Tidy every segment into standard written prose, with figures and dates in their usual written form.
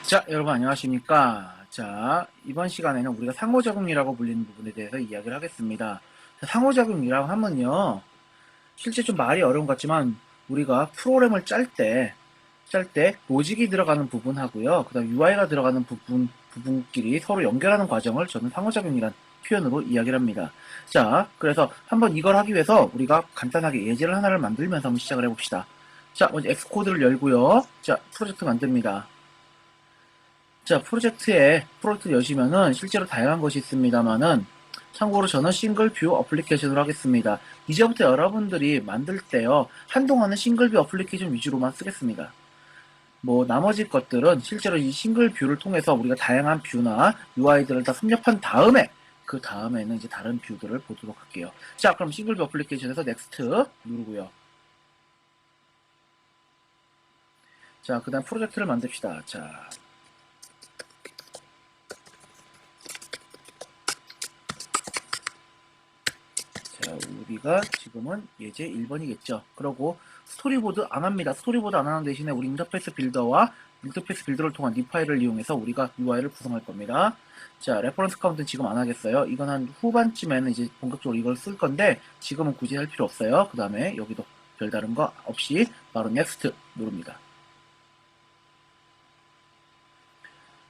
자, 여러분 안녕하십니까? 자, 이번 시간에는 우리가 상호작용이라고 불리는 부분에 대해서 이야기를 하겠습니다. 자, 상호작용이라고 하면요, 실제 좀 말이 어려운 것 같지만 우리가 프로그램을 짤 때 로직이 들어가는 부분하고요, 그다음 UI가 들어가는 부분끼리 서로 연결하는 과정을 저는 상호작용이란 표현으로 이야기를 합니다. 자, 그래서 한번 이걸 하기 위해서 우리가 간단하게 예제를 하나를 만들면서 한번 시작을 해봅시다. 자, 먼저 엑스코드를 열고요. 자, 프로젝트 만듭니다. 자, 프로젝트 여시면은 실제로 다양한 것이 있습니다만은 참고로 저는 싱글 뷰 어플리케이션으로 하겠습니다. 이제부터 여러분들이 만들 때요, 한동안은 싱글 뷰 어플리케이션 위주로만 쓰겠습니다. 뭐 나머지 것들은 실제로 이 싱글 뷰를 통해서 우리가 다양한 뷰나 UI들을 다 섭렵한 다음에 그 다음에는 이제 다른 뷰들을 보도록 할게요. 자, 그럼 싱글 뷰 어플리케이션에서 넥스트 누르고요. 자, 그 다음 프로젝트를 만듭시다. 자, 우리가 지금은 예제 1번이겠죠. 그러고 스토리보드 안 합니다. 스토리보드 안 하는 대신에 우리 인터페이스 빌더와 인터페이스 빌더를 통한 니 파일을 이용해서 우리가 UI를 구성할 겁니다. 자, 레퍼런스 카운트는 지금 안 하겠어요. 이건 한 후반쯤에는 이제 본격적으로 이걸 쓸 건데 지금은 굳이 할 필요 없어요. 그 다음에 여기도 별다른 거 없이 바로 넥스트 누릅니다.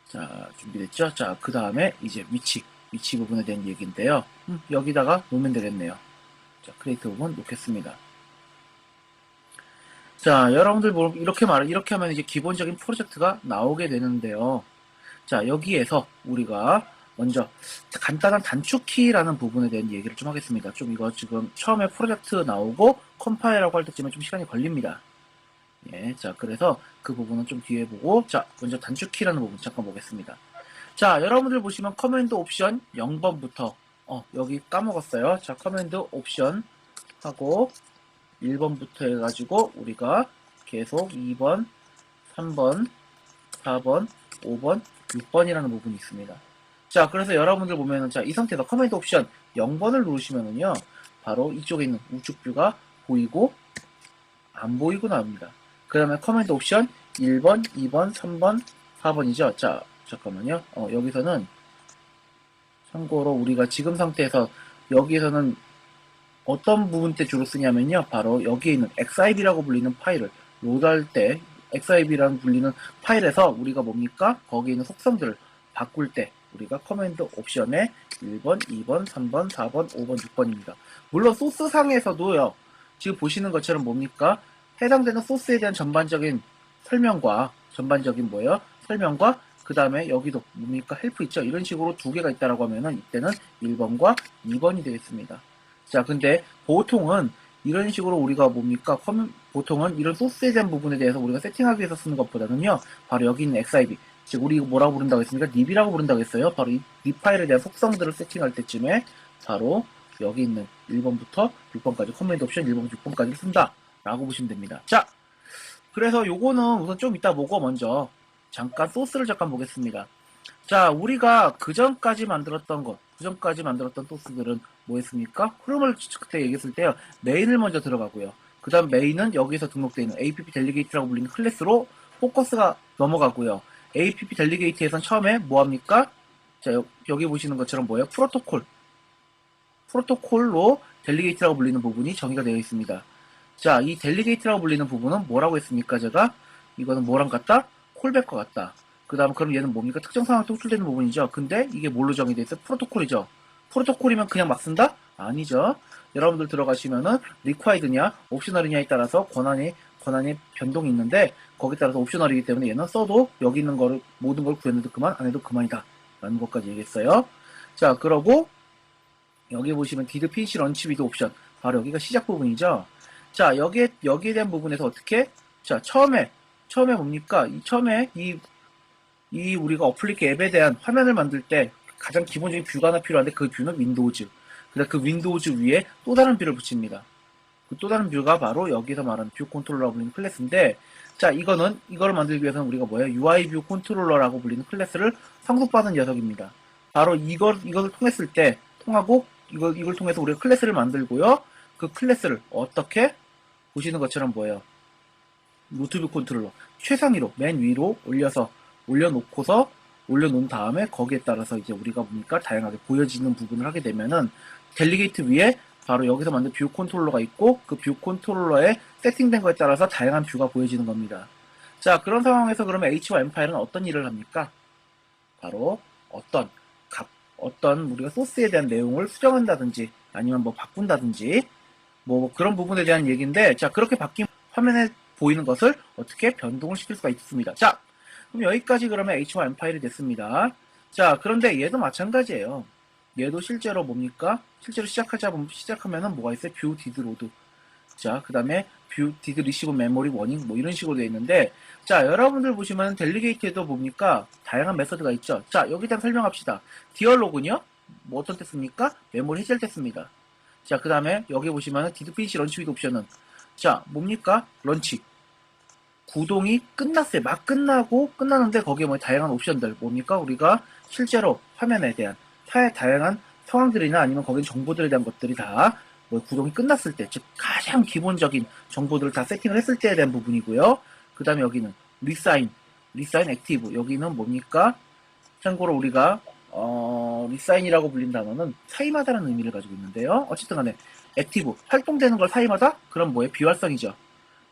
자, 준비됐죠? 자, 그 다음에 이제 위치 부분에 대한 얘기인데요. 여기다가 놓으면 되겠네요. 자, 크리에이트 부분 놓겠습니다. 자, 여러분들 이렇게 하면 이제 기본적인 프로젝트가 나오게 되는데요. 자, 여기에서 우리가 먼저 간단한 단축키라는 부분에 대한 얘기를 좀 하겠습니다. 좀 이거 지금 처음에 프로젝트 나오고 컴파일하고 할 때쯤에 좀 시간이 걸립니다. 예, 자, 그래서 그 부분은 좀 뒤에 보고, 자, 먼저 단축키라는 부분 잠깐 보겠습니다. 자, 여러분들 보시면 커맨드 옵션 0번부터, 여기 까먹었어요. 자, 커맨드 옵션 하고, 1번부터 해가지고 우리가 계속 2번, 3번, 4번, 5번, 6번이라는 부분이 있습니다. 자, 그래서 여러분들 보면은, 자, 이 상태에서 커맨드 옵션 0번을 누르시면은요, 바로 이쪽에 있는 우측뷰가 보이고, 안 보이고 나옵니다. 그 다음에 커맨드 옵션 1번, 2번, 3번, 4번이죠. 자, 잠깐만요. 여기서는, 참고로 우리가 지금 상태에서, 여기에서는 어떤 부분 때 주로 쓰냐면요. 바로 여기에 있는 xib라고 불리는 파일을 로드할 때 xib라고 불리는 파일에서 우리가 뭡니까? 거기에 있는 속성들을 바꿀 때 우리가 커맨드 옵션에 1번, 2번, 3번, 4번, 5번, 6번입니다. 물론 소스상에서도요. 지금 보시는 것처럼 뭡니까? 해당되는 소스에 대한 전반적인 설명과 설명과 그 다음에 여기도 뭡니까? 헬프 있죠? 이런 식으로 두 개가 있다라고 하면은 이때는 1번과 2번이 되겠습니다. 자, 근데 보통은 이런 식으로 우리가 뭡니까? 보통은 이런 소스에 대한 부분에 대해서 우리가 세팅하기 위해서 쓰는 것보다는요, 바로 여기 있는 xib, 즉, 우리 뭐라고 부른다고 했습니까? nib이라고 부른다고 했어요. 바로 이 nib 파일에 대한 속성들을 세팅할 때쯤에 바로 여기 있는 1번부터 6번까지 커맨드 옵션 1번부터 6번까지 쓴다. 라고 보시면 됩니다. 자, 그래서 요거는 우선 좀 이따 보고 먼저 잠깐 소스를 잠깐 보겠습니다. 자, 우리가 그전까지 만들었던 소스들은 뭐였습니까? 흐름을 그때 얘기했을 때요. 메인을 먼저 들어가고요. 그 다음 메인은 여기서 등록되어 있는 app 델리게이트라고 불리는 클래스로 포커스가 넘어가고요. app 델리게이트에선 처음에 뭐합니까? 자, 여기 보시는 것처럼 뭐예요? 프로토콜로 델리게이트라고 불리는 부분이 정의가 되어 있습니다. 자, 이 델리게이트라고 불리는 부분은 뭐라고 했습니까? 제가 이거는 뭐랑 같다? 콜백과 같다. 그 다음 그럼 얘는 뭡니까? 특정 상황에 호출되는 부분이죠. 근데 이게 뭘로 정의되어 있어요? 프로토콜이죠. 프로토콜이면 그냥 막 쓴다? 아니죠. 여러분들 들어가시면은 required냐, 옵셔널이냐에 따라서 권한의 변동이 있는데 거기에 따라서 옵셔널이기 때문에 얘는 써도 여기 있는 거를 모든 걸 구했는데 그만 안 해도 그만이다. 라는 것까지 얘기했어요. 자, 그러고 여기 보시면 did finish launch with 옵션. 바로 여기가 시작 부분이죠. 자, 여기에 대한 부분에서 어떻게? 자, 처음에 뭡니까? 처음에 이 우리가 어플리케 앱에 대한 화면을 만들 때 가장 기본적인 뷰가 하나 필요한데 그 뷰는 윈도우즈. 그다음 그 윈도우즈 위에 또 다른 뷰를 붙입니다. 그 또 다른 뷰가 바로 여기서 말하는 뷰 컨트롤러라고 불리는 클래스인데, 자, 이거를 만들기 위해서는 우리가 뭐예요? UI 뷰 컨트롤러라고 불리는 클래스를 상속받은 녀석입니다. 바로 이것을 통했을 때, 이걸 통해서 우리가 클래스를 만들고요. 그 클래스를 어떻게? 보시는 것처럼 뭐예요? 노트뷰 컨트롤러. 최상위로, 맨 위로 올려서 올려놓고서 올려놓은 다음에 거기에 따라서 이제 우리가 보니까 다양하게 보여지는 부분을 하게 되면은 델리게이트 위에 바로 여기서 만든 뷰 컨트롤러가 있고 그 뷰 컨트롤러에 세팅된 거에 따라서 다양한 뷰가 보여지는 겁니다. 자, 그런 상황에서 그러면 H와 M 파일은 어떤 일을 합니까? 바로 어떤 어떤 우리가 소스에 대한 내용을 수정한다든지 아니면 뭐 바꾼다든지 뭐 그런 부분에 대한 얘기인데, 자, 그렇게 바뀐 화면에 보이는 것을 어떻게 변동을 시킬 수가 있습니다. 자, 그럼 여기까지 그러면 H와 M 파일이 됐습니다. 자, 그런데 얘도 마찬가지예요. 얘도 실제로 뭡니까? 실제로 시작하면은 뭐가 있어요? 뷰 디드 로드. 자, 그 다음에 뷰 디드 리시브 메모리 워닝 뭐 이런 식으로 되어 있는데, 자, 여러분들 보시면 델리게이트에도 뭡니까? 다양한 메서드가 있죠. 자, 여기다 설명합시다. 디얼로그는요? 뭐 어떤 때 씁니까? 메모리 해제할 때 씁니다. 자, 그 다음에 여기 보시면은 디드 피니시 런치 위드 옵션은, 자, 뭡니까? 런치. 구동이 끝났어요. 막 끝나는데 거기에 뭐 다양한 옵션들 뭡니까? 우리가 실제로 화면에 대한 다양한 상황들이나 아니면 거기 정보들에 대한 것들이 다 뭐 구동이 끝났을 때, 즉 가장 기본적인 정보들을 다 세팅을 했을 때에 대한 부분이고요. 그 다음에 여기는 리사인 액티브. 여기는 뭡니까? 참고로 우리가 리사인이라고 불린 단어는 사임하다라는 의미를 가지고 있는데요. 어쨌든 간에 액티브, 활동되는 걸 사임하다? 그럼 뭐예요? 비활성이죠.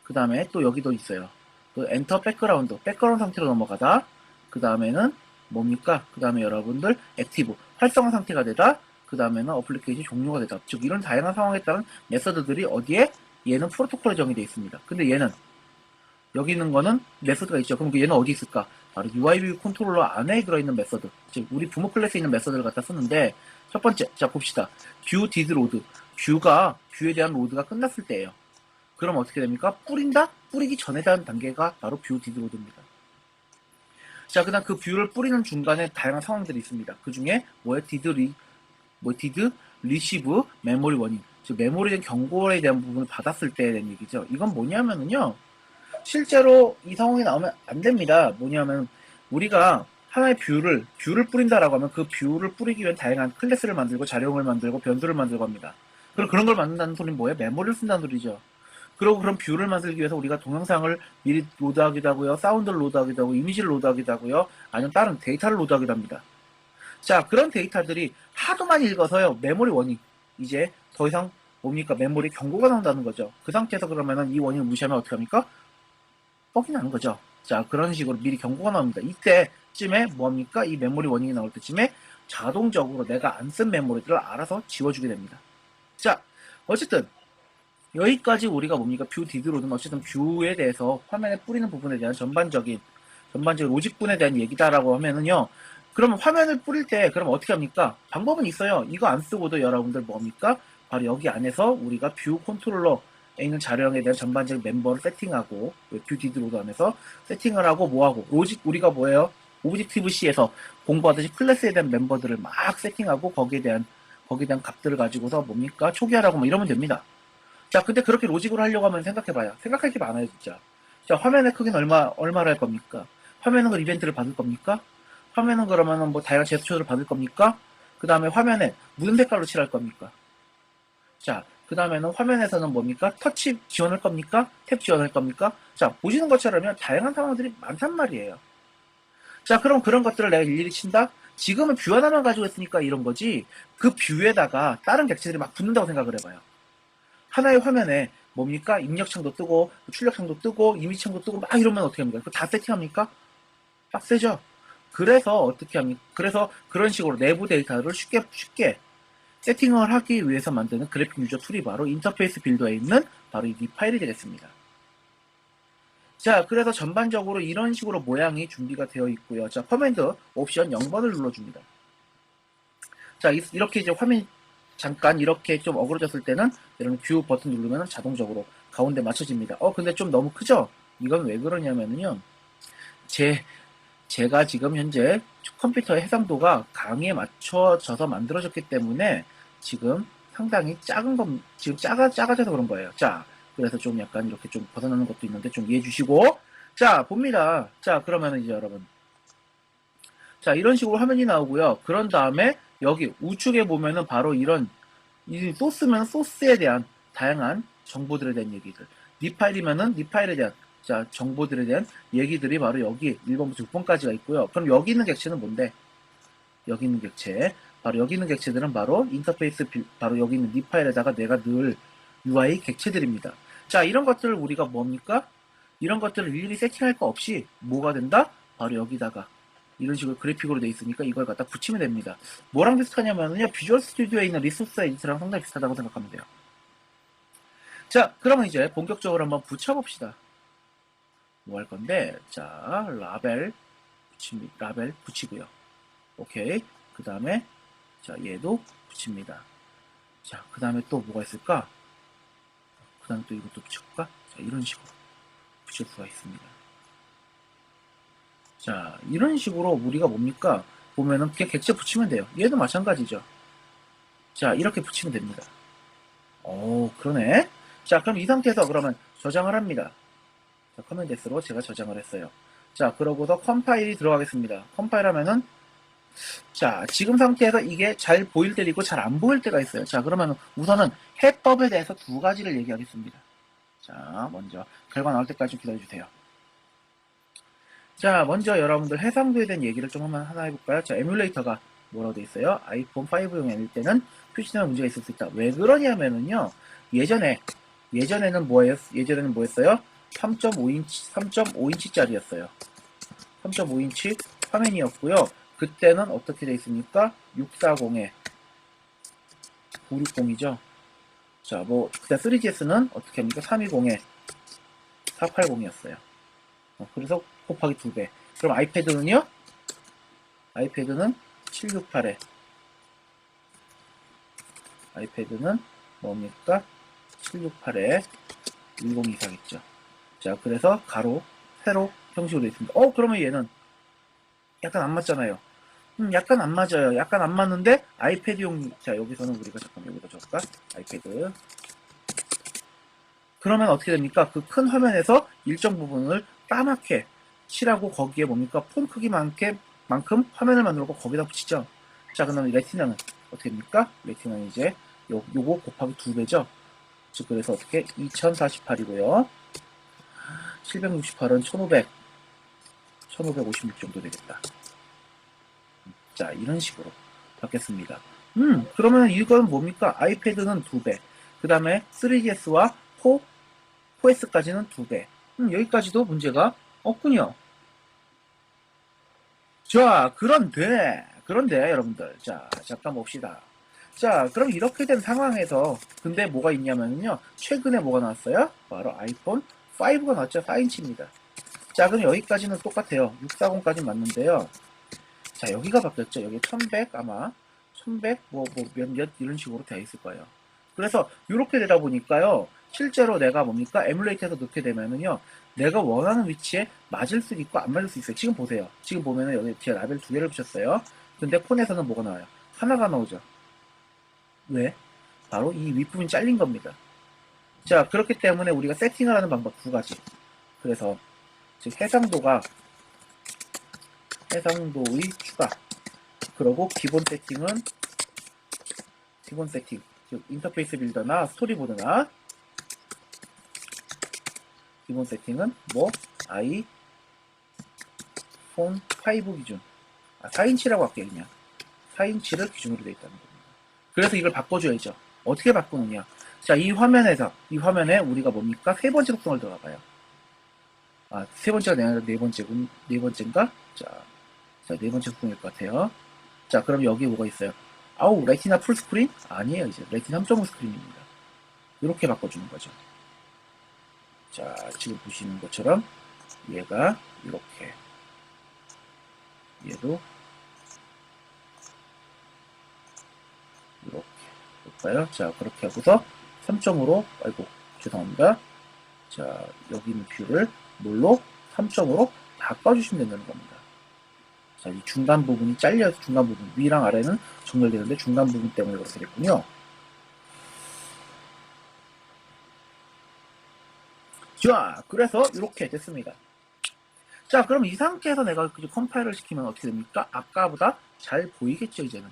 그 다음에 또 여기도 있어요. 또 엔터 백그라운드 상태로 넘어가다. 그 다음에는 뭡니까? 그 다음에 여러분들 액티브, 활성화 상태가 되다. 그 다음에는 어플리케이션 종료가 되다. 즉 이런 다양한 상황에 따른 메서드들이 어디에? 얘는 프로토콜에 정의되어 있습니다. 근데 얘는 여기 있는 거는 메서드가 있죠. 그럼 얘는 어디 있을까? 바로 UIView 컨트롤러 안에 들어있는 메서드. 즉 우리 부모 클래스에 있는 메서드를 갖다 쓰는데, 첫 번째, 자 봅시다. 뷰 디드 로드. 뷰에 대한 로드가 끝났을 때예요. 그럼 어떻게 됩니까? 뿌리기 전에 대한 단계가 바로 뷰 디드 로드입니다. 자, 그다음 그 뷰를 뿌리는 중간에 다양한 상황들이 있습니다. 그 중에 디드 리시브 메모리 워닝. 즉 메모리에 대한 경고에 대한 부분을 받았을 때에 대한 얘기죠. 이건 뭐냐면은요. 실제로 이 상황이 나오면 안 됩니다. 뭐냐면 우리가 하나의 뷰를 뿌린다라고 하면 그 뷰를 뿌리기 위한 다양한 클래스를 만들고 자료형을 만들고 변수를 만들고 합니다. 그럼 그런 걸 만든다는 소리는 뭐예요? 메모리를 쓴다는 소리죠. 그리고 그런 뷰를 만들기 위해서 우리가 동영상을 미리 로드하기도 하고요. 사운드를 로드하기도 하고 이미지를 로드하기도 하고요. 아니면 다른 데이터를 로드하기도 합니다. 자, 그런 데이터들이 하도 많이 읽어서요. 메모리 워닝. 이제 더 이상 뭡니까? 메모리 경고가 나온다는 거죠. 그 상태에서 그러면은 이 워닝을 무시하면 어떻게 합니까? 뻑이 나는 거죠. 자, 그런 식으로 미리 경고가 나옵니다. 이때쯤에 뭡니까? 이 메모리 워닝이 나올 때쯤에 자동적으로 내가 안 쓴 메모리들을 알아서 지워주게 됩니다. 자, 어쨌든 여기까지 우리가 뭡니까? 뷰 디드로는 어쨌든 뷰에 대해서 화면에 뿌리는 부분에 대한 전반적인 로직분에 대한 얘기다라고 하면은요. 그러면 화면을 뿌릴 때 그럼 어떻게 합니까? 방법은 있어요. 이거 안 쓰고도 여러분들 뭡니까? 바로 여기 안에서 우리가 뷰 컨트롤러에 있는 자료형에 대한 전반적인 멤버를 세팅하고 뷰 디드로드 안에서 세팅을 하고 뭐하고 우리가 뭐예요? 오브젝티브 C에서 공부하듯이 클래스에 대한 멤버들을 막 세팅하고 거기에 대한 값들을 가지고서 뭡니까? 초기화라고 뭐 이러면 됩니다. 자, 근데 그렇게 로직으로 하려고 하면 생각해봐요. 생각할 게 많아요, 진짜. 자, 화면의 크기는 얼마를 할 겁니까? 화면은 그 이벤트를 받을 겁니까? 화면은 그러면은 뭐 다양한 제스처를 받을 겁니까? 그 다음에 화면에 무슨 색깔로 칠할 겁니까? 자, 그 다음에는 화면에서는 뭡니까? 터치 지원할 겁니까? 탭 지원할 겁니까? 자, 보시는 것처럼 다양한 상황들이 많단 말이에요. 자, 그럼 그런 것들을 내가 일일이 친다? 지금은 뷰 하나만 가지고 있으니까 이런 거지, 그 뷰에다가 다른 객체들이 막 붙는다고 생각을 해봐요. 하나의 화면에 뭡니까? 입력창도 뜨고 출력창도 뜨고 이미지창도 뜨고 막 이러면 어떻게 합니까? 그거 다 세팅합니까? 빡세죠? 그래서 어떻게 합니까? 그래서 그런 식으로 내부 데이터를 쉽게 세팅을 하기 위해서 만드는 그래픽 유저 툴이 바로 인터페이스 빌더에 있는 바로 이 파일이 되겠습니다. 자, 그래서 전반적으로 이런 식으로 모양이 준비가 되어 있고요. 자, 커맨드 옵션 0번을 눌러줍니다. 자, 이렇게 이제 화면이 잠깐 이렇게 좀 어그러졌을 때는 이런 뷰 버튼 누르면 자동적으로 가운데 맞춰집니다. 근데 좀 너무 크죠? 이건 왜 그러냐면요. 제가 지금 현재 컴퓨터의 해상도가 강의에 맞춰져서 만들어졌기 때문에 지금 상당히 지금 작아져서 그런 거예요. 자, 그래서 좀 약간 이렇게 좀 벗어나는 것도 있는데 좀 이해해 주시고. 자, 봅니다. 자, 그러면은 이제 여러분. 자, 이런 식으로 화면이 나오고요. 그런 다음에 여기 우측에 보면은 바로 이 소스면 소스에 대한 다양한 정보들에 대한 얘기들. 니 파일이면은 니 파일에 대한 자, 정보들에 대한 얘기들이 바로 여기 1번부터 6번까지가 있고요. 그럼 여기 있는 객체는 뭔데? 여기 있는 객체. 바로 여기 있는 객체들은 바로 인터페이스, 바로 여기 있는 니 파일에다가 내가 늘 UI 객체들입니다. 자, 이런 것들을 우리가 뭡니까? 이런 것들을 일일이 세팅할 거 없이 뭐가 된다? 바로 여기다가 이런 식으로 그래픽으로 돼 있으니까 이걸 갖다 붙이면 됩니다. 뭐랑 비슷하냐면요. 비주얼 스튜디오에 있는 리소스 에디터랑 상당히 비슷하다고 생각하면 돼요. 자, 그러면 이제 본격적으로 한번 붙여봅시다. 뭐 할 건데, 자, 라벨 붙이고요. 오케이. 그 다음에, 자, 얘도 붙입니다. 자, 그 다음에 또 뭐가 있을까? 그 다음에 또 이것도 붙여볼까? 자, 이런 식으로 붙일 수가 있습니다. 자, 이런 식으로 우리가 뭡니까? 보면은 그냥 객체 붙이면 돼요. 얘도 마찬가지죠. 자, 이렇게 붙이면 됩니다. 오, 그러네. 자, 그럼 이 상태에서 그러면 저장을 합니다. 자, 커맨드 S로 제가 저장을 했어요. 자, 그러고서 컴파일이 들어가겠습니다. 컴파일 하면은, 자, 지금 상태에서 이게 잘 보일 때도 있고 잘 안 보일 때가 있어요. 자, 그러면 우선은 해법에 대해서 두 가지를 얘기하겠습니다. 자, 먼저 결과 나올 때까지 좀 기다려주세요. 자, 먼저 여러분들 해상도에 대한 얘기를 좀 한번 하나 해볼까요? 자, 에뮬레이터가 뭐라고 돼 있어요? 아이폰 5용일 때는 표시나 문제가 있을 수 있다. 왜 그러냐면은요, 예전에는 뭐예요? 예전에는 뭐였어요? 3.5인치짜리였어요. 3.5인치 화면이었고요. 그때는 어떻게 돼 있습니까? 640에 960이죠. 자, 뭐, 그때 3GS는 어떻게 합니까? 320에 480이었어요. 그래서 곱하기 2배. 그럼 아이패드는요? 아이패드는 768에 아이패드는 뭡니까? 768에 1024겠죠. 자, 그래서 가로, 세로 형식으로 되어 있습니다. 그러면 얘는 약간 안 맞잖아요. 약간 안 맞아요. 약간 안 맞는데 아이패드용, 자, 여기서는 우리가 잠깐 여기다 적을까? 아이패드. 그러면 어떻게 됩니까? 그 큰 화면에서 일정 부분을 까맣게 칠하고 거기에 뭡니까? 폰 크기만큼 화면을 만들고 거기다 붙이죠. 자, 그러면 레티나는 어떻게 됩니까? 레티나는 이제 요거 곱하기 2배죠. 즉, 그래서 어떻게 2048이고요. 768은 1556 정도 되겠다. 자, 이런 식으로 바뀌었습니다. 그러면 이건 뭡니까? 아이패드는 2배. 그 다음에 3GS와 4S까지는 2배. 여기까지도 문제가 없군요. 자, 그런데 여러분들, 자, 잠깐 봅시다. 자, 그럼 이렇게 된 상황에서 근데 뭐가 있냐면요. 최근에 뭐가 나왔어요? 바로 아이폰 5가 나왔죠. 4인치입니다. 자, 그럼 여기까지는 똑같아요. 640까지 맞는데요. 자, 여기가 바뀌었죠. 여기 1100 아마 1100 몇 이런 식으로 되어 있을 거예요. 그래서 이렇게 되다 보니까요. 실제로 내가 뭡니까? 에뮬레이터에서 넣게 되면은요. 내가 원하는 위치에 맞을 수도 있고 안 맞을 수 있어요. 지금 보세요. 지금 보면은 여기 제가 라벨 2개를 붙였어요. 근데 폰에서는 뭐가 나와요? 하나가 나오죠. 왜? 바로 이 윗부분이 잘린 겁니다. 자, 그렇기 때문에 우리가 세팅을 하는 방법 두 가지. 그래서 즉 해상도의 추가. 그리고 기본 세팅, 즉 인터페이스 빌더나 스토리보드나 기본 세팅은 뭐 아이폰 5 기준, 4인치라고 할게요. 그냥 4인치를 기준으로 되어 있다는 겁니다. 그래서 이걸 바꿔줘야죠. 어떻게 바꾸느냐? 자, 이 화면에 우리가 뭡니까? 세 번째 속성을 들어가봐요. 세 번째가 아니라 네 번째인가? 자, 네 번째 속성일 것 같아요. 자, 그럼 여기 뭐가 있어요? 아우, 레티나 풀스크린? 아니에요, 이제. 레티나 3.5 스크린입니다. 이렇게 바꿔주는 거죠. 자, 지금 보시는 것처럼 얘가 이렇게, 얘도 이렇게 볼까요? 자, 그렇게 하고서 3점으로, 아이고, 죄송합니다. 자, 여기 있는 뷰를 뭘로? 3점으로 바꿔주시면 된다는 겁니다. 자, 이 중간 부분이 잘려서 중간 부분, 위랑 아래는 정렬되는데 중간 부분 때문에 그렇게 됐군요. 자, 그래서 이렇게 됐습니다. 자, 그럼 이 상태에서 내가 컴파일을 시키면 어떻게 됩니까? 아까보다 잘 보이겠죠, 이제는.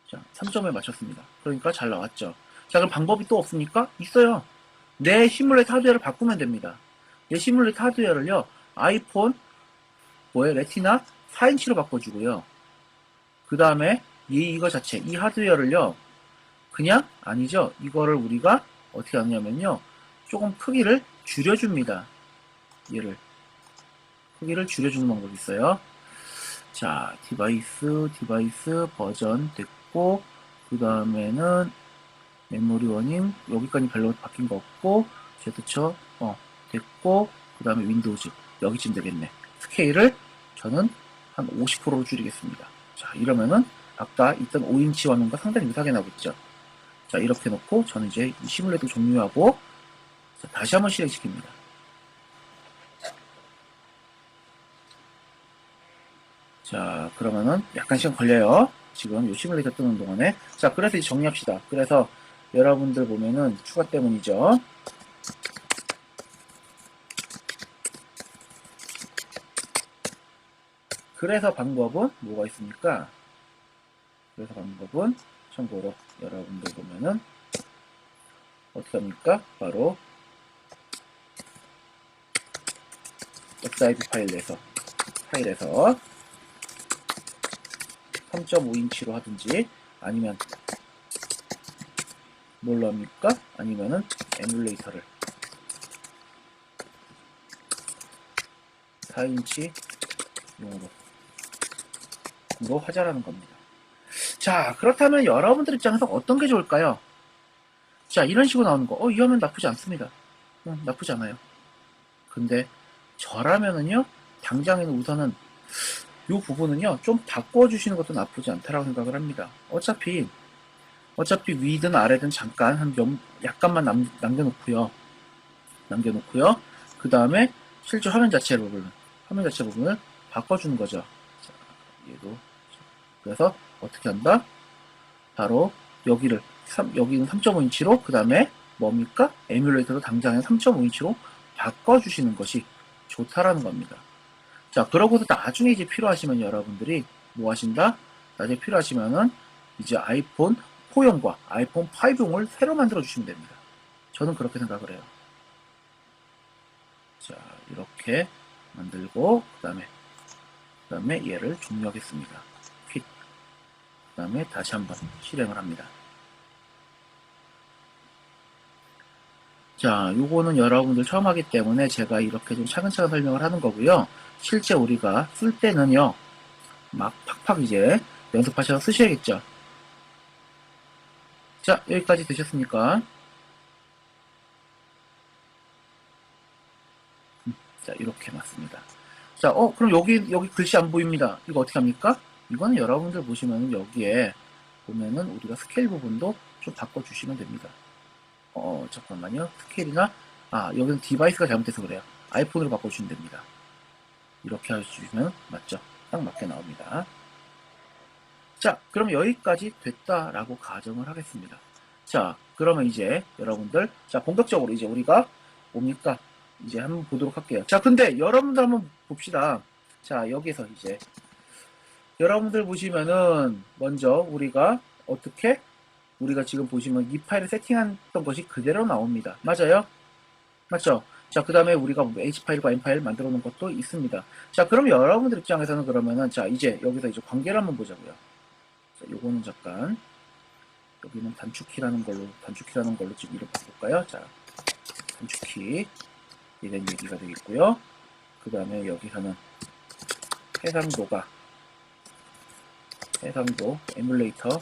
자, 3점에 맞췄습니다. 그러니까 잘 나왔죠. 자, 그럼 방법이 또 없습니까? 있어요. 내 시뮬레이터 하드웨어를 바꾸면 됩니다. 내 시뮬레이터 하드웨어를요, 아이폰, 레티나 4인치로 바꿔주고요. 그 다음에 이거 자체, 이 하드웨어를요, 그냥, 아니죠. 이거를 우리가 어떻게 하냐면요, 조금 크기를 줄여줍니다. 얘를. 크기를 줄여주는 방법이 있어요. 자, 디바이스 버전 됐고, 그 다음에는 메모리 워닝, 여기까지 별로 바뀐 거 없고, Z처, 됐고, 그 다음에 윈도우즈, 여기쯤 되겠네. 스케일을 저는 한 50%로 줄이겠습니다. 자, 이러면은 아까 있던 5인치 화면과 상당히 유사하게 나오겠죠. 자, 이렇게 놓고 저는 이제 이 시뮬레이터 종료하고, 자, 다시 한번 실행시킵니다. 자, 그러면은 약간 시간 걸려요. 지금 이 시뮬레이터 뜨는 동안에. 자, 그래서 이제 정리합시다. 그래서 여러분들 보면은 추가 때문이죠. 그래서 방법은 뭐가 있습니까? 그래서 방법은 참고로 여러분들 보면은 어떻게 합니까? 바로 XIF 파일에서 3.5인치로 하든지 아니면 뭘로 합니까? 아니면은 에뮬레이터를 4인치 용으로 하자라는 겁니다. 자, 그렇다면 여러분들 입장에서 어떤 게 좋을까요? 자, 이런 식으로 나오는 거. 이 화면 나쁘지 않습니다. 나쁘지 않아요. 근데 저라면은요, 당장에는 우선은 이 부분은요, 좀 바꿔주시는 것도 나쁘지 않다라고 생각을 합니다. 어차피 위든 아래든 잠깐 약간만 남겨놓고요. 그 다음에 실제 화면 자체 부분을 바꿔주는 거죠. 자, 얘도. 그래서 어떻게 한다? 바로 여기는 3.5인치로 그 다음에 뭡니까? 에뮬레이터도 당장에 3.5인치로 바꿔주시는 것이 좋다라는 겁니다. 자, 그러고서 나중에 이제 필요하시면 여러분들이 뭐 하신다? 나중에 필요하시면은 이제 아이폰 4용과 아이폰 5용을 새로 만들어 주시면 됩니다. 저는 그렇게 생각을 해요. 자, 이렇게 만들고 그 다음에 얘를 종료하겠습니다. 퀵. 그 다음에 다시 한번 실행을 합니다. 자, 요거는 여러분들 처음 하기 때문에 제가 이렇게 좀 차근차근 설명을 하는 거고요. 실제 우리가 쓸 때는요, 막 팍팍 이제 연습하셔서 쓰셔야겠죠. 자, 여기까지 되셨습니까? 자, 이렇게 맞습니다. 자, 그럼 여기 글씨 안 보입니다. 이거 어떻게 합니까? 이거는 여러분들 보시면 여기에 보면은 우리가 스케일 부분도 좀 바꿔주시면 됩니다. 잠깐만요. 스케일이나, 여기는 디바이스가 잘못돼서 그래요. 아이폰으로 바꿔주시면 됩니다. 이렇게 해주시면 맞죠? 딱 맞게 나옵니다. 자, 그럼 여기까지 됐다라고 가정을 하겠습니다. 자, 그러면 이제 여러분들, 자, 본격적으로 이제 우리가 뭡니까? 이제 한번 보도록 할게요. 자, 근데 여러분들 한번 봅시다. 자, 여기서 이제 여러분들 보시면은 먼저 우리가 어떻게 우리가 지금 보시면 이 파일을 세팅했던 것이 그대로 나옵니다. 맞아요? 맞죠? 자, 그 다음에 우리가 H파일과 M파일 만들어 놓은 것도 있습니다. 자, 그럼 여러분들 입장에서는 그러면은, 자, 이제 여기서 이제 관계를 한번 보자고요. 자, 요거는 잠깐, 여기는 단축키라는 걸로 지금 이름 바꿀까요? 자, 단축키. 이런 얘기가 되겠고요. 그 다음에 여기서는 해상도, 에뮬레이터,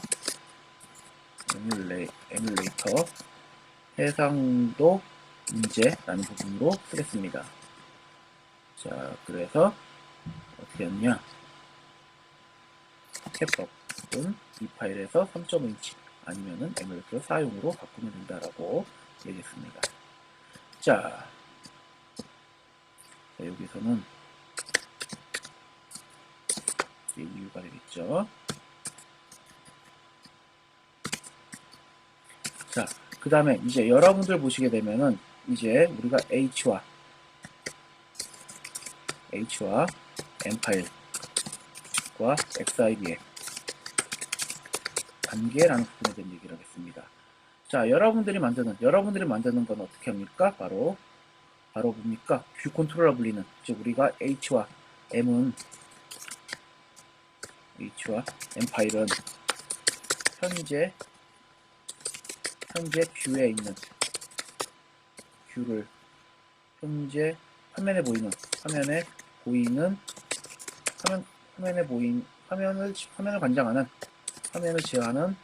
해상도 문제라는 부분으로 쓰겠습니다. 자, 그래서 어떻게 하느냐? 캡업은 이 파일에서 3.5인치 아니면은 에뮬레이터 4용으로 바꾸면 된다라고 얘기했습니다. 자, 여기서는 이유가 되겠죠. 자, 그 다음에 이제 여러분들 보시게 되면은 이제 우리가 H와 M 파일과 XID의 관계라는 부분에 대한 얘기를 하겠습니다. 자, 여러분들이 만드는 건 어떻게 합니까? 바로 뭡니까? 뷰 컨트롤러 불리는, 즉 우리가 H와 M 파일은 현재 뷰에 있는 뷰를 현재 화면에 보이는 화면을 관장하는 화면을 제어하는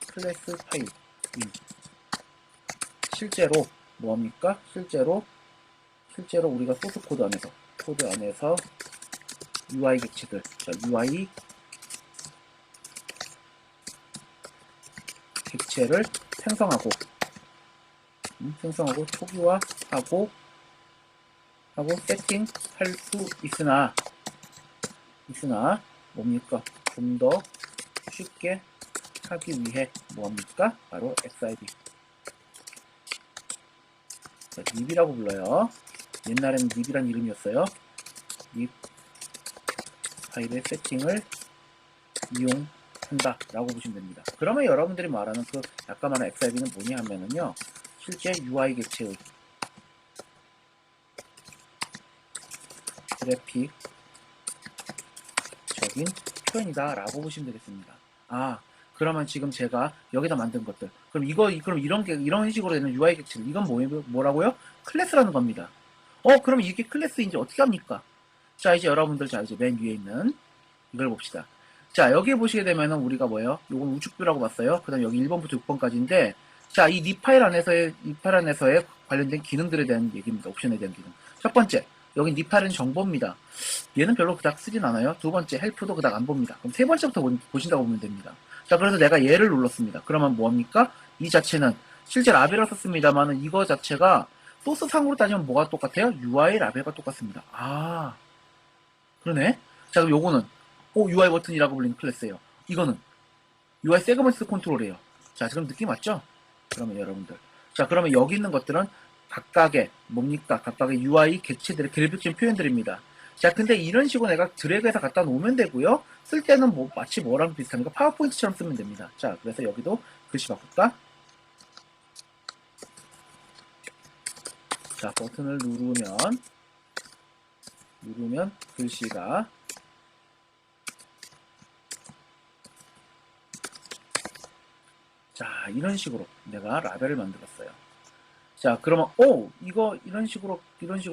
클래스 파일인, 실제로 뭐합니까? 실제로 우리가 소스 코드 안에서 UI 객체들, 자, UI 객체를 생성하고 초기화하고 세팅할 수 있으나 뭡니까? 좀 더 쉽게 하기 위해 뭐합니까? 바로 XIB, 자, nib이라고 불러요. 옛날에는 nib이란 이름이었어요. nib 파일의 세팅을 이용한다 라고 보시면 됩니다. 그러면 여러분들이 말하는 그 아까 말한 XIB는 뭐냐 하면은요, 실제 UI 객체의 그래픽적인 표현이다 라고 보시면 되겠습니다. 아, 그러면 지금 제가 여기다 만든 것들, 그럼 이런 식으로 되는 UI 객체들, 이건 뭐라고요? 클래스라는 겁니다. 그럼 이게 클래스인지 어떻게 합니까? 자, 이제 여러분들, 자, 이제 맨 위에 있는 이걸 봅시다. 자, 여기에 보시게 되면은 우리가 뭐예요? 요건 우측뷰라고 봤어요. 그 다음 여기 1번부터 6번까지인데, 자, 이 닙 파일 안에서의 관련된 기능들에 대한 얘기입니다. 옵션에 대한 기능. 첫 번째, 여기 닙 파일은 정보입니다. 얘는 별로 그닥 쓰진 않아요. 두 번째, 헬프도 그닥 안 봅니다. 그럼 세 번째부터 보신다고 보면 됩니다. 자, 그래서 내가 얘를 눌렀습니다. 그러면 뭐합니까? 이 자체는 실제 라벨을 썼습니다만은 이거 자체가 소스상으로 따지면 뭐가 똑같아요? UI 라벨과 똑같습니다. 아, 그러네. 자, 그럼 요거는 UI 버튼이라고 불리는 클래스예요. 이거는 UI 세그먼트 컨트롤이에요. 자, 지금 느낌 맞죠? 그러면 여러분들, 자, 그러면 여기 있는 것들은 각각의 뭡니까? 각각의 UI 객체들의 그래픽적인 표현들입니다. 자, 근데 이런 식으로 내가 드래그해서 갖다 놓으면 되고요. 쓸 때는 마치 뭐랑 비슷합니까? 파워포인트처럼 쓰면 됩니다. 자, 그래서 여기도 글씨 바꿀까? 자, 버튼을 누르면 글씨가, 자, 이런 식으로 내가 라벨을 만들었어요. 자, 그러면 이거 이런 식으로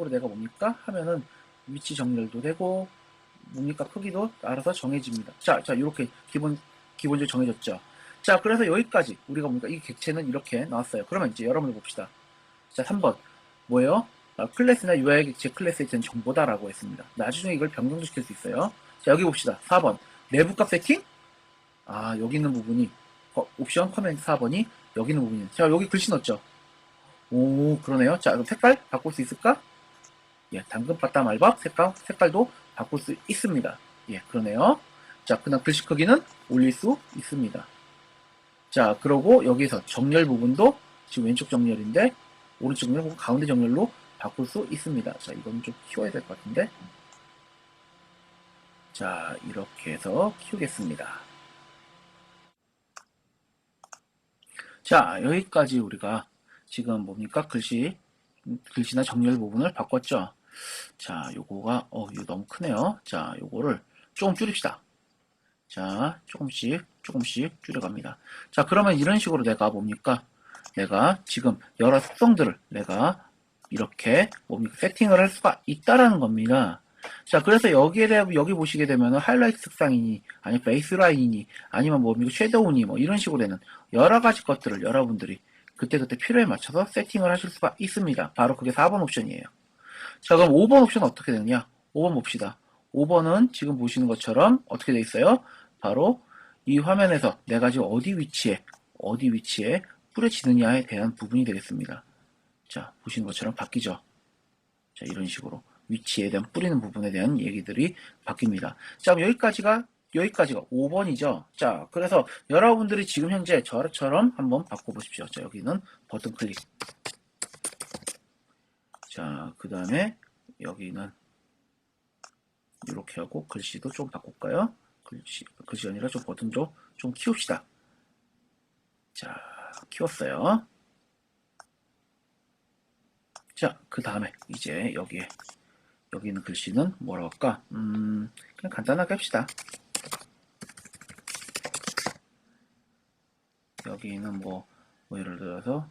내가 뭡니까? 하면은 위치 정렬도 되고 뭡니까? 크기도 알아서 정해집니다. 자, 이렇게 기본적으로 정해졌죠. 자, 그래서 여기까지 우리가 뭡니까? 이 객체는 이렇게 나왔어요. 그러면 이제 여러분들 봅시다. 자, 3번 뭐예요? 클래스나 UI 객체 클래스에 대한 정보다라고 했습니다. 나중에 이걸 변경도 시킬 수 있어요. 자, 여기 봅시다. 4번 내부값 세팅? 아, 여기 있는 부분이 옵션 커맨드 4번이 여기 있는 부분이에요. 자, 여기 글씨 넣었죠. 오, 그러네요. 자, 그럼 색깔 바꿀 수 있을까? 예, 당근 바다 말밥 색깔도 바꿀 수 있습니다. 예, 그러네요. 자, 그다음 글씨 크기는 올릴 수 있습니다. 자, 그러고 여기서 정렬 부분도 지금 왼쪽 정렬인데 오른쪽 정렬 혹은 가운데 정렬로 바꿀 수 있습니다. 자, 이건 좀 키워야 될 것 같은데. 자, 이렇게 해서 키우겠습니다. 자, 여기까지 우리가 지금 뭡니까? 글씨나 정렬 부분을 바꿨죠. 자, 이거 너무 크네요. 자, 요거를 조금 줄입시다. 자, 조금씩 줄여갑니다. 자, 그러면 이런 식으로 내가 뭡니까? 내가 지금 여러 특성들을 내가 이렇게 뭡니까? 세팅을 할 수가 있다라는 겁니다. 자, 그래서 여기 보시게 되면 하이라이트 색상이니, 아니면 베이스라인이니, 아니면 뭡니까? 섀도우니, 뭐 이런 식으로 되는 여러 가지 것들을 여러분들이 그때그때 필요에 맞춰서 세팅을 하실 수가 있습니다. 바로 그게 4번 옵션이에요. 자, 그럼 5번 옵션은 어떻게 되느냐? 5번 봅시다. 5번은 지금 보시는 것처럼 어떻게 돼 있어요? 바로 이 화면에서 내가 지금 어디 위치에 뿌려지느냐에 대한 부분이 되겠습니다. 자, 보시는 것처럼 바뀌죠? 자, 이런 식으로 위치에 대한 뿌리는 부분에 대한 얘기들이 바뀝니다. 자, 그럼 여기까지가 5번이죠. 자, 그래서 여러분들이 지금 현재 저처럼 한번 바꿔보십시오. 자, 여기는 버튼 클릭. 자, 그 다음에 여기는 이렇게 하고 글씨도 좀 바꿀까요? 글씨 아니라 좀 버튼도 좀 키웁시다. 자, 키웠어요. 자, 그 다음에 이제 여기 있는 글씨는 뭐라고 할까? 그냥 간단하게 합시다. 여기는 뭐 예를 들어서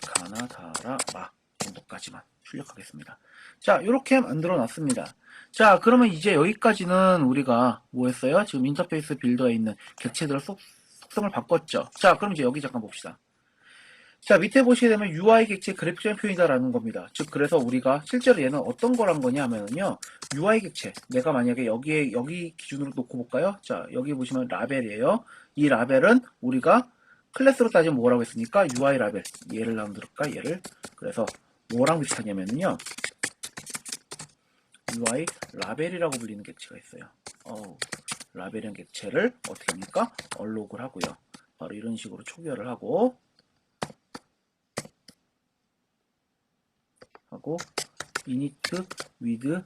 가나다라 마 정도까지만 출력하겠습니다. 자, 이렇게 만들어 놨습니다. 자, 그러면 이제 여기까지는 우리가 뭐 했어요? 지금 인터페이스 빌더에 있는 객체들의 속성을 바꿨죠. 자, 그럼 이제 여기 잠깐 봅시다. 자, 밑에 보시게 되면 UI 객체 그래픽적인 표현이다라는 겁니다. 즉, 그래서 우리가 실제로 얘는 어떤 거란 거냐 하면요. UI 객체. 내가 만약에 여기 기준으로 놓고 볼까요? 자, 여기 보시면 라벨이에요. 이 라벨은 우리가 클래스로 따지면 뭐라고 했습니까? UI 라벨. 얘를 한번 들을까? 얘를. 그래서 뭐랑 비슷하냐면요. UI 라벨이라고 불리는 객체가 있어요. 라벨이라는 객체를 어떻게 합니까? 얼록을 하고요. 바로 이런 식으로 초기화를 하고 init with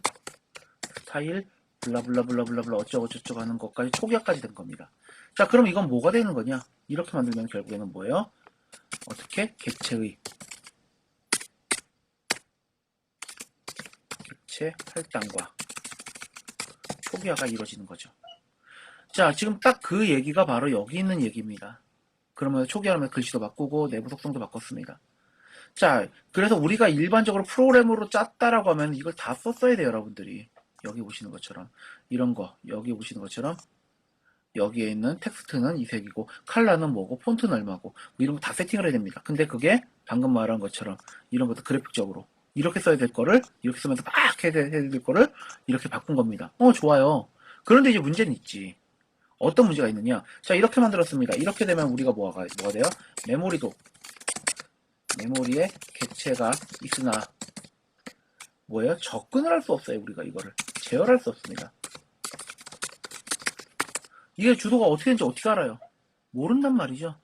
스타일 블라블라블라블라블라 어쩌고저쩌고 하는 것까지 초기화까지 된 겁니다. 자, 그럼 이건 뭐가 되는 거냐? 이렇게 만들면 결국에는 뭐예요? 어떻게? 객체 할당과 초기화가 이루어지는 거죠. 자, 지금 딱 그 얘기가 바로 여기 있는 얘기입니다. 그러면 초기화하면 글씨도 바꾸고 내부 속성도 바꿨습니다. 자, 그래서 우리가 일반적으로 프로그램으로 짰다라고 하면 이걸 다 썼어야 돼요, 여러분들이. 여기 보시는 것처럼 이런 거, 여기 보시는 것처럼 여기에 있는 텍스트는 이 색이고 컬러는 뭐고 폰트는 얼마고 뭐 이런 거 다 세팅을 해야 됩니다. 근데 그게 방금 말한 것처럼 이런 것도 그래픽적으로 이렇게 써야 될 거를 이렇게 쓰면서 막 해야 될 거를 이렇게 바꾼 겁니다. 좋아요. 그런데 이제 문제는 있지. 어떤 문제가 있느냐? 자, 이렇게 만들었습니다. 이렇게 되면 우리가 뭐가 돼요? 메모리에 객체가 있으나 뭐예요? 접근을 할 수 없어요. 우리가 이거를 제어할 수 없습니다. 이게 주도가 어떻게 되는지 어떻게 알아요? 모른단 말이죠.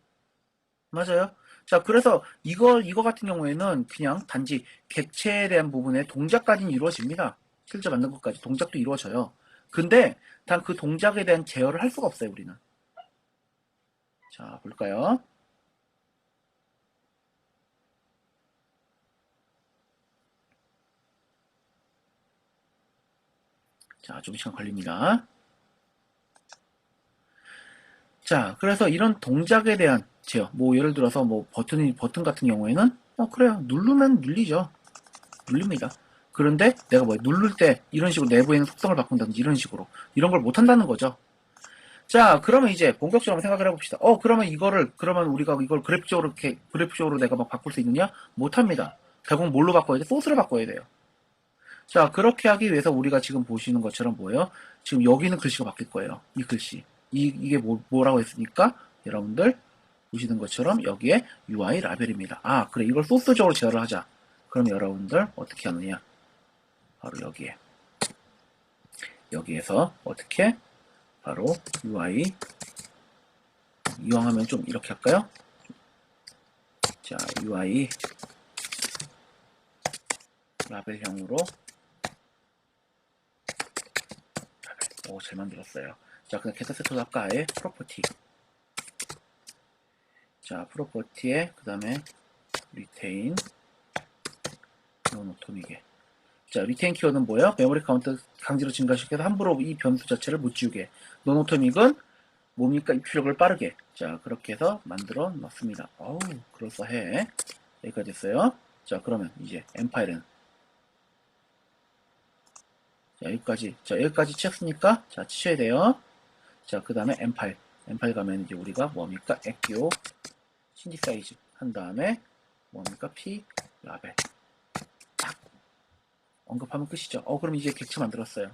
맞아요. 자, 그래서 이거 같은 경우에는 그냥 단지 객체에 대한 부분의 동작까지는 이루어집니다. 실제 만든 것까지 동작도 이루어져요. 근데 단 그 동작에 대한 제어를 할 수가 없어요, 우리는. 자, 볼까요? 자, 좀 시간 걸립니다. 자, 그래서 이런 동작에 대한 제어, 뭐 예를 들어서 뭐 버튼 같은 경우에는 그래요. 누르면 눌리죠. 눌립니다. 그런데 내가 뭐 누를 때 이런 식으로 내부에 있는 속성을 바꾼다든지 이런 식으로 이런 걸 못한다는 거죠. 자, 그러면 이제 본격적으로 생각을 해봅시다. 그러면 우리가 이걸 그래픽적으로 내가 막 바꿀 수 있느냐? 못합니다. 결국 뭘로 바꿔야 돼? 소스를 바꿔야 돼요. 자, 그렇게 하기 위해서 우리가 지금 보시는 것처럼 뭐예요? 지금 여기는 글씨가 바뀔 거예요. 이 글씨. 이게 뭐라고 했습니까? 여러분들 보시는 것처럼 여기에 UI 라벨입니다. 아, 그래. 이걸 소스적으로 제어를 하자. 그럼 여러분들 어떻게 하느냐? 바로 여기에서 어떻게? 바로 UI 이왕하면 좀 이렇게 할까요? 자, UI 라벨형으로 잘 만들었어요. 자, 그냥 게타 세터도 할까? 아예 프로퍼티. 자, 프로퍼티에 그 다음에 리테인 노노토미게. 자, 리테인 키워드는 뭐예요? 메모리 카운트 강제로 증가시켜서 함부로 이 변수 자체를 못 지우게. 노노토믹은 뭡니까? 입출력을 빠르게. 자, 그렇게 해서 만들어 놨습니다. 그럴싸해. 여기까지 했어요. 자, 그러면 이제 엠파일은 여기까지 치웠으니까 자, 치셔야 돼요. 자, 그 다음에 엠파일 가면 이제 우리가 뭡니까? 액기오 신디사이즈 한 다음에 뭡니까? P 라벨 딱 언급하면 끝이죠. 그럼 이제 객체 만들었어요.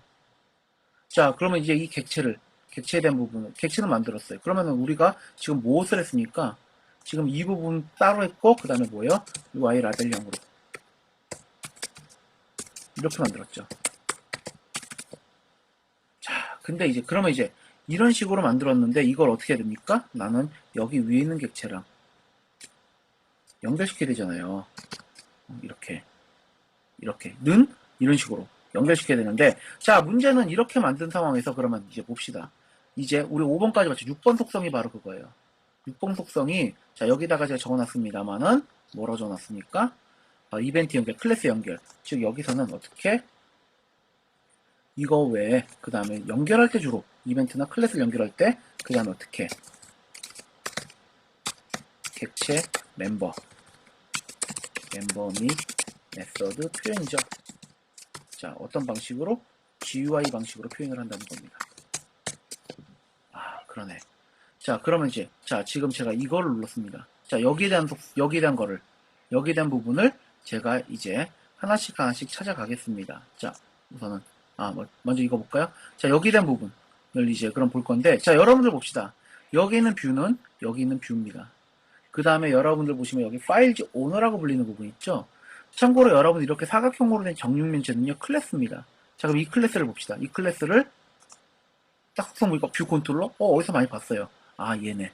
자, 그러면 이제 이 객체에 대한 부분은 객체는 만들었어요. 그러면 우리가 지금 무엇을 했습니까? 지금 이 부분 따로 했고 그 다음에 뭐예요? UI 라벨형으로 이렇게 만들었죠. 자, 근데 그러면 이제 이런 식으로 만들었는데 이걸 어떻게 해야 됩니까? 나는 여기 위에 있는 객체랑 연결시켜야 되잖아요. 이렇게는 이런 식으로 연결시켜야 되는데, 자, 문제는 이렇게 만든 상황에서 그러면 이제 봅시다. 이제 우리 5번까지 맞죠? 6번 속성이 바로 그거예요. 육봉 속성이, 자, 여기다가 제가 적어놨습니다만은, 뭐라고 적어놨습니까? 이벤트 연결, 클래스 연결. 즉, 여기서는 어떻게, 이거 외에, 그 다음에 연결할 때 주로, 이벤트나 클래스를 연결할 때, 그 다음에 어떻게, 객체 멤버 및 메서드 표현이죠. 자, 어떤 방식으로? GUI 방식으로 표현을 한다는 겁니다. 그러네. 자, 그러면 이제, 자, 지금 제가 이거를 눌렀습니다. 자, 여기에 대한 부분을 제가 이제 하나씩 찾아가겠습니다. 자, 우선은, 먼저 이거 볼까요? 자, 여기에 대한 부분을 이제 그럼 볼 건데, 자, 여러분들 봅시다. 여기 있는 뷰입니다. 그 다음에 여러분들 보시면 여기 파일즈 오너라고 불리는 부분 있죠? 참고로 여러분 이렇게 사각형으로 된 정육면체는요, 클래스입니다. 자, 그럼 이 클래스를 봅시다. 이 클래스를 딱 속성 보니까 뷰 컨트롤러? 어디서 많이 봤어요. 얘네.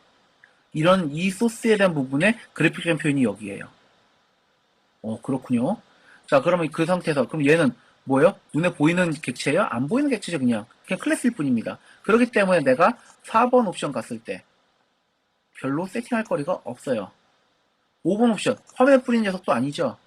이 소스에 대한 부분의 그래픽적인 표현이 여기에요. 그렇군요. 자, 그러면 그 상태에서, 그럼 얘는 뭐예요? 눈에 보이는 객체예요? 안 보이는 객체죠, 그냥 클래스일 뿐입니다. 그렇기 때문에 내가 4번 옵션 갔을 때, 별로 세팅할 거리가 없어요. 5번 옵션, 화면에 뿌리는 녀석도 아니죠?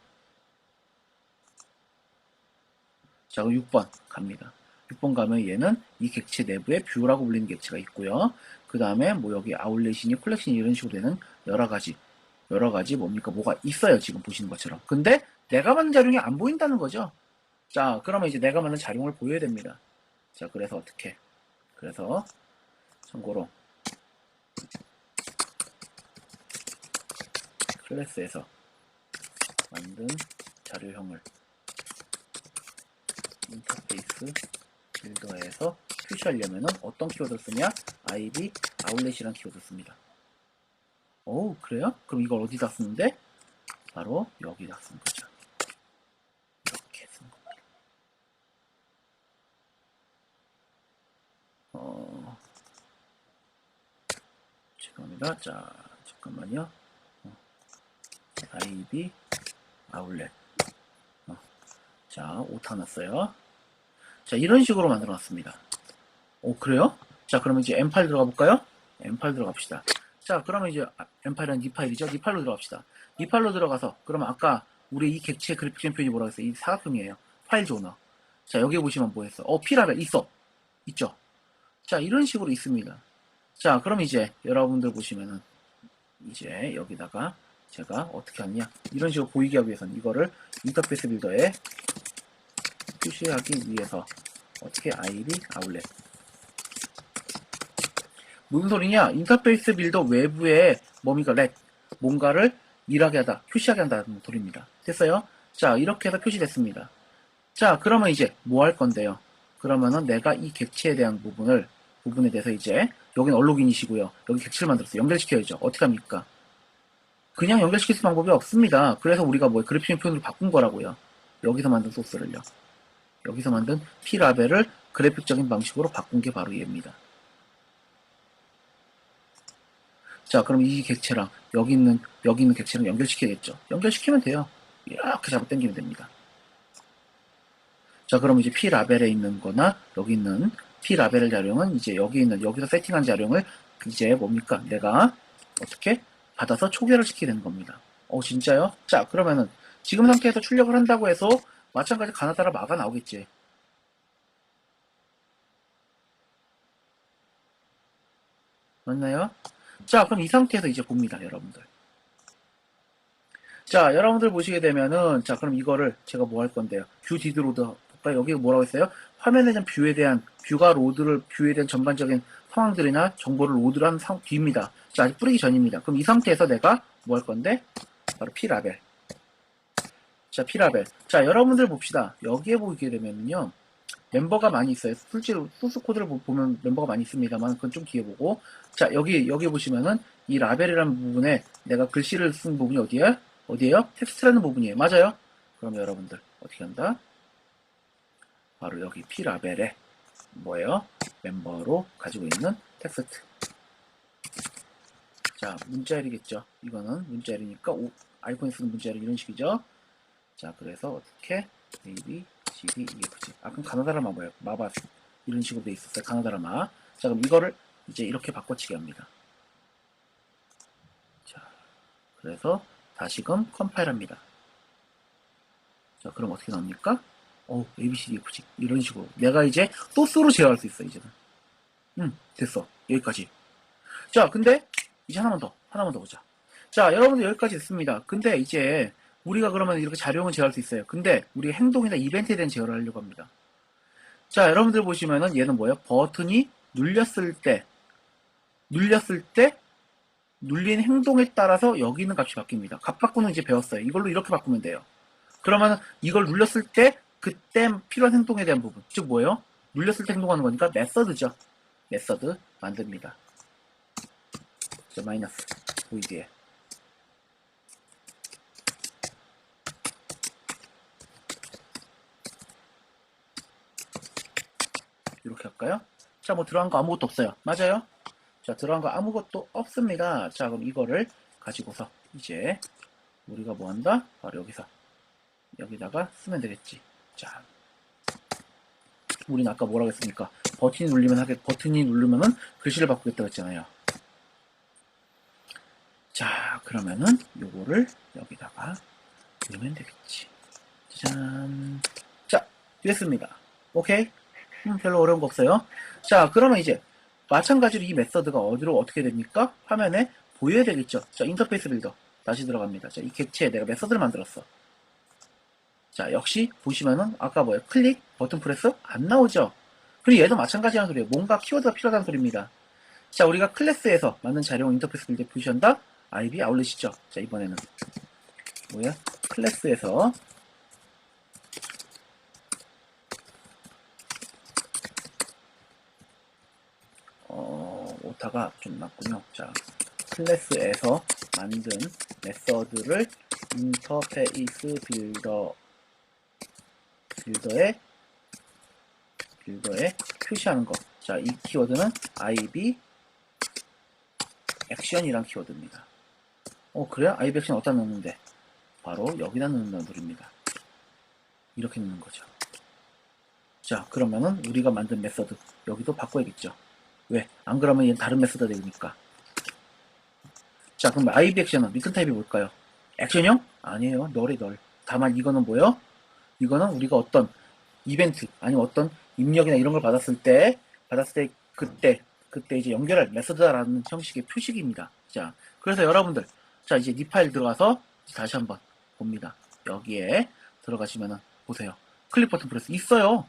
자, 그럼 6번 갑니다. 6번 가면 얘는 이 객체 내부에 뷰라고 불리는 객체가 있고요. 그 다음에 뭐 여기 아울렛이니 콜렉션이 이런 식으로 되는 여러 가지 뭡니까? 뭐가 있어요. 지금 보시는 것처럼. 근데 내가 만든 자료이 안 보인다는 거죠. 자, 그러면 이제 내가 만든 자료를 보여야 됩니다. 자, 그래서 어떻게? 그래서 참고로 클래스에서 만든 자료형을 인터페이스 빌더에서 표시하려면은 어떤 키워드를 쓰냐? id 아울렛이라는 키워드를 씁니다. 오, 그래요? 그럼 이걸 어디다 쓰는데? 바로 여기다 쓰는 거죠. 이렇게 쓰는 겁니다. 죄송합니다. 자, 잠깐만요. id 아울렛. 자, 오타 났어요. 자, 이런 식으로 만들어 놨습니다. 그래요? 자, 그러면 이제 M 파일 들어가 볼까요? M 파일 들어갑시다. 자, 그러면 이제 M 파일은 이 파일이죠? 이 파일로 들어갑시다. 이 파일로 들어가서, 그러면 아까 우리 이 객체 그래픽 표현이 뭐라고 했어요? 이 사각형이에요. 파일 조너. 자, 여기 보시면 뭐 했어? P라벨 있죠? 자, 이런 식으로 있습니다. 자, 그럼 이제 여러분들 보시면은 이제 여기다가 제가 어떻게 하느냐? 이런 식으로 보이게 하기 위해서는 이거를 인터페이스 빌더에 표시하기 위해서 어떻게 id 아울렛. 무슨 소리냐? 인터페이스 빌더 외부에 뭔가를 일하게 하다, 표시하게 한다는 소리입니다. 됐어요? 자, 이렇게 해서 표시됐습니다. 자, 그러면 이제 뭐 할 건데요? 그러면은 내가 이 객체에 대한 부분에 대해서 이제 여기는 얼로긴이시고요. 여기 객체를 만들었어요. 연결시켜야죠. 어떻게 합니까? 그냥 연결시킬 수 방법이 없습니다. 그래서 우리가 그래픽 표현으로 바꾼 거라고요. 여기서 만든 소스를요. 여기서 만든 P라벨을 그래픽적인 방식으로 바꾼 게 바로 얘입니다. 자, 그럼 이 객체랑 여기 있는 객체랑 연결시켜야겠죠. 연결시키면 돼요. 이렇게 잡아 당기면 됩니다. 자, 그럼 이제 P라벨에 있는 거나 여기 있는 P라벨 자료는 이제 여기서 세팅한 자료를 이제 내가 어떻게 받아서 초기화를 시키게 되는 겁니다. 진짜요? 자, 그러면은 지금 상태에서 출력을 한다고 해서 마찬가지 가나다라 마가 나오겠지. 맞나요? 자, 그럼 이 상태에서 이제 봅니다, 여러분들. 자, 여러분들 보시게 되면은, 자, 그럼 이거를 제가 뭐 할 건데요? 뷰 디드 로드 볼까요? 여기 뭐라고 했어요? 화면에 대한 뷰에 대한 전반적인 상황들이나 정보를 로드를 한 뷰입니다. 자, 아직 뿌리기 전입니다. 그럼 이 상태에서 내가 뭐 할 건데? 바로 P라벨. 자, P라벨. 자, 여러분들 봅시다. 여기에 보게 되면요. 멤버가 많이 있어요. 실제로 소스 코드를 보면 멤버가 많이 있습니다만 그건 좀 뒤에 보고. 자, 여기 보시면은 이 라벨이라는 부분에 내가 글씨를 쓴 부분이 어디에요? 텍스트라는 부분이에요. 맞아요? 그럼 여러분들 어떻게 한다? 바로 여기 P라벨에 뭐예요? 멤버로 가지고 있는 텍스트. 자, 문자열이겠죠. 이거는 문자열이니까 아이콘에 쓰는 문자열 이런 식이죠. 자, 그래서 어떻게 A, B, C, D, E, F, G. 그럼 가나다라 마바스 이런 식으로 돼 있었어요. 가나다라 마. 자, 그럼 이거를 이제 이렇게 바꿔치기 합니다. 그래서 다시금 컴파일합니다. 자, 그럼 어떻게 나옵니까? ABCDFG 이런 식으로 내가 이제 소스로 제어할 수 있어 이제는. 됐어. 여기까지. 자, 근데 이제 하나만 더 보자. 자, 여러분들 여기까지 됐습니다. 근데 이제 우리가 그러면 이렇게 자료형을 제어할 수 있어요. 근데 우리 행동이나 이벤트에 대한 제어를 하려고 합니다. 자, 여러분들 보시면은 얘는 뭐예요? 버튼이 눌렸을 때 눌린 행동에 따라서 여기 있는 값이 바뀝니다. 값 바꾸는 이제 배웠어요. 이걸로 이렇게 바꾸면 돼요. 그러면 이걸 눌렸을 때 그때 필요한 행동에 대한 부분, 즉 뭐예요? 눌렸을 때 행동하는 거니까 메서드죠. 메서드 만듭니다. 자, 마이너스 보이드에 이렇게 할까요? 자, 뭐 들어간 거 아무것도 없어요. 맞아요? 자, 들어간 거 아무것도 없습니다. 자, 그럼 이거를 가지고서 이제 우리가 뭐 한다? 바로 여기다가 쓰면 되겠지. 자, 우리는 아까 뭐라고 했습니까? 버튼이 누르면은 글씨를 바꾸겠다고 했잖아요. 자, 그러면은 요거를 여기다가 넣으면 되겠지. 짜잔. 자, 됐습니다. 오케이? 별로 어려운 거 없어요. 자, 그러면 이제 마찬가지로 이 메서드가 어디로 어떻게 됩니까? 화면에 보여야 되겠죠. 자, 인터페이스 빌더 다시 들어갑니다. 자, 이 객체에 내가 메서드를 만들었어. 자, 역시 보시면은 아까 뭐예요? 클릭, 버튼 프레스 안 나오죠. 그리고 얘도 마찬가지라는 소리예요. 뭔가 키워드가 필요하다는 소리입니다. 자, 우리가 클래스에서 만든 자료용 인터페이스 빌드에 표시한다. IB 아울렛이죠. 자, 이번에는 뭐야? 클래스에서 오타가 좀 났군요. 자, 클래스에서 만든 메서드를 인터페이스 빌더에 표시하는 거. 자, 이 키워드는 IB 액션이란 키워드입니다. 그래요? IB 액션 어디다 넣는데? 바로 여기다 넣는다는 소리입니다. 이렇게 넣는 거죠. 자, 그러면은 우리가 만든 메서드 여기도 바꿔야겠죠. 왜? 안 그러면 얘는 다른 메서드가 되니까. 자, 그럼 IB 액션은 리턴 타입이 뭘까요? 액션형? 아니에요. 널. 다만 이거는 뭐예요? 이거는 우리가 어떤 이벤트 아니면 어떤 입력이나 이런 걸 받았을 때 그때 이제 연결할 메서드라는 형식의 표식입니다. 자, 그래서 여러분들 자, 이제 니 파일 들어가서 다시 한번 봅니다. 여기에 들어가시면은 보세요. 클릭 버튼 프레스 있어요.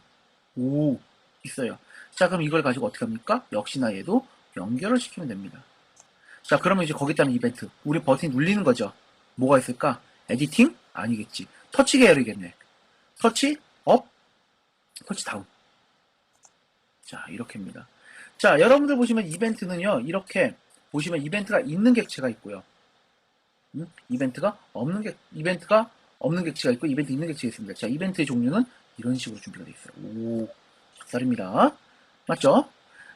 오, 있어요. 자, 그럼 이걸 가지고 어떻게 합니까? 역시나 얘도 연결을 시키면 됩니다. 자, 그러면 이제 거기에 따른 이벤트. 우리 버튼이 눌리는 거죠. 뭐가 있을까? 에디팅? 아니겠지. 터치 계열이겠네. 터치 업, 터치 다운. 자, 이렇게입니다. 자, 여러분들 보시면 이벤트는요, 이렇게 보시면 이벤트가 있는 객체가 있고요. 이벤트가 없는 객체가 있고, 이벤트 있는 객체가 있습니다. 자, 이벤트의 종류는 이런 식으로 준비가 되어 있어요. 오, 작살입니다. 맞죠?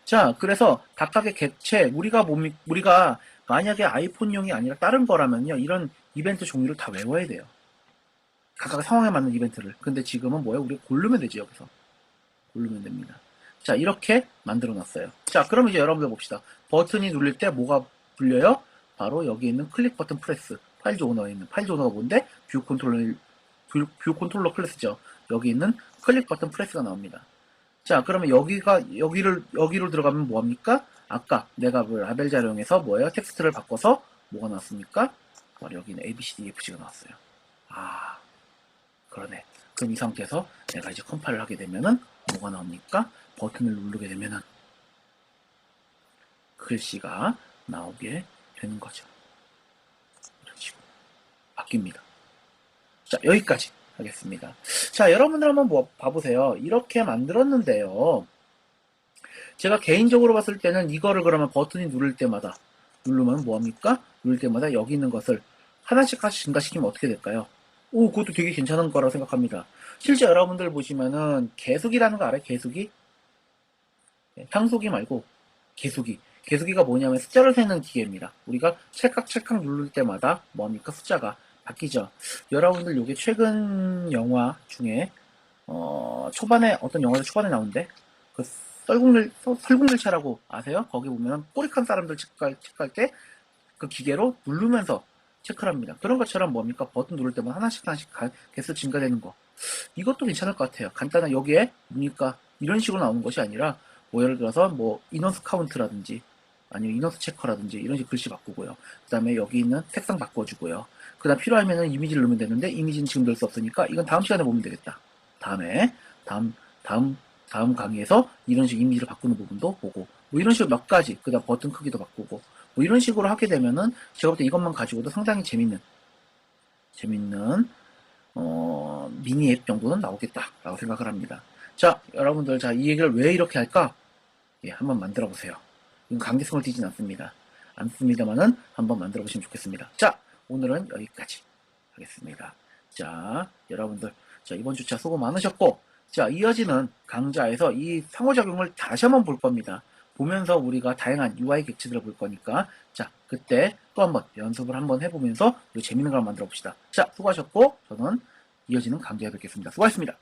자, 그래서 각각의 객체, 우리가 만약에 아이폰용이 아니라 다른 거라면요, 이런 이벤트 종류를 다 외워야 돼요. 각각의 상황에 맞는 이벤트를. 근데 지금은 뭐예요? 우리가 고르면 되지, 여기서. 고르면 됩니다. 자, 이렇게 만들어 놨어요. 자, 그럼 이제 여러분들 봅시다. 버튼이 눌릴 때 뭐가 불려요? 바로 여기 있는 클릭 버튼 프레스. 파일 오너에 있는 파일 오너가 뭔데? 뷰 컨트롤러 클래스죠. 여기 있는 클릭 버튼 프레스가 나옵니다. 자, 그러면 여기로 들어가면 뭐합니까? 아까 내가 라벨 자료에서 뭐예요? 텍스트를 바꿔서 뭐가 나왔습니까? 바로 여기는 ABCDEFG가 나왔어요. 아, 그러네. 그럼 이 상태에서 내가 이제 컴파일을 하게 되면은 뭐가 나옵니까? 버튼을 누르게 되면은 글씨가 나오게 되는 거죠. 이런 식으로 바뀝니다. 자, 여기까지 하겠습니다. 자, 여러분들 한번 봐보세요. 이렇게 만들었는데요. 제가 개인적으로 봤을 때는 이거를 그러면 버튼이 누르면 뭐합니까? 누를 때마다 여기 있는 것을 하나씩 증가시키면 어떻게 될까요? 오, 그것도 되게 괜찮은 거라고 생각합니다. 실제 여러분들 보시면은 개수기라는 거 알아요? 개수기? 향수기 말고 개수기. 개수기가 뭐냐면 숫자를 세는 기계입니다. 우리가 찰칵찰칵 누를 때마다 뭐합니까? 숫자가 바뀌죠. 여러분들 요게 최근 영화 중에 초반에 어떤 영화에서 초반에 나오는데 그 설국열차라고 아세요? 거기 보면 꼬리칸 사람들 칙갈 때 그 기계로 누르면서 체크를 합니다. 그런 것처럼 뭡니까? 버튼 누를 때마다 하나씩 개수 증가되는 거. 이것도 괜찮을 것 같아요. 간단한 여기에 뭡니까? 이런 식으로 나오는 것이 아니라 뭐 예를 들어서 뭐 인원수 카운트라든지 아니면 인원수 체커라든지 이런 식으로 글씨 바꾸고요. 그 다음에 여기 있는 색상 바꿔주고요. 그 다음 필요하면은 이미지를 넣으면 되는데 이미지는 지금 넣을 수 없으니까 이건 다음 시간에 보면 되겠다. 다음에 다음 다음 강의에서 이런 식으로 이미지를 바꾸는 부분도 보고 뭐 이런 식으로 몇 가지 그 다음 버튼 크기도 바꾸고 뭐 이런 식으로 하게 되면은 제가 볼 때 이것만 가지고도 상당히 재밌는 미니 앱 정도는 나오겠다라고 생각을 합니다. 자, 여러분들, 자, 이 얘기를 왜 이렇게 할까? 예, 한번 만들어 보세요. 이건 강제성을 띠진 않습니다만은 한번 만들어 보시면 좋겠습니다. 자, 오늘은 여기까지 하겠습니다. 자, 여러분들, 자, 이번 주차 수고 많으셨고, 자, 이어지는 강좌에서 이 상호작용을 다시 한번 볼 겁니다. 보면서 우리가 다양한 UI 객체들을 볼 거니까, 자, 그때 또 한번 연습을 한번 해보면서 재밌는 걸 만들어 봅시다. 자, 수고하셨고, 저는 이어지는 강좌에 뵙겠습니다. 수고하셨습니다.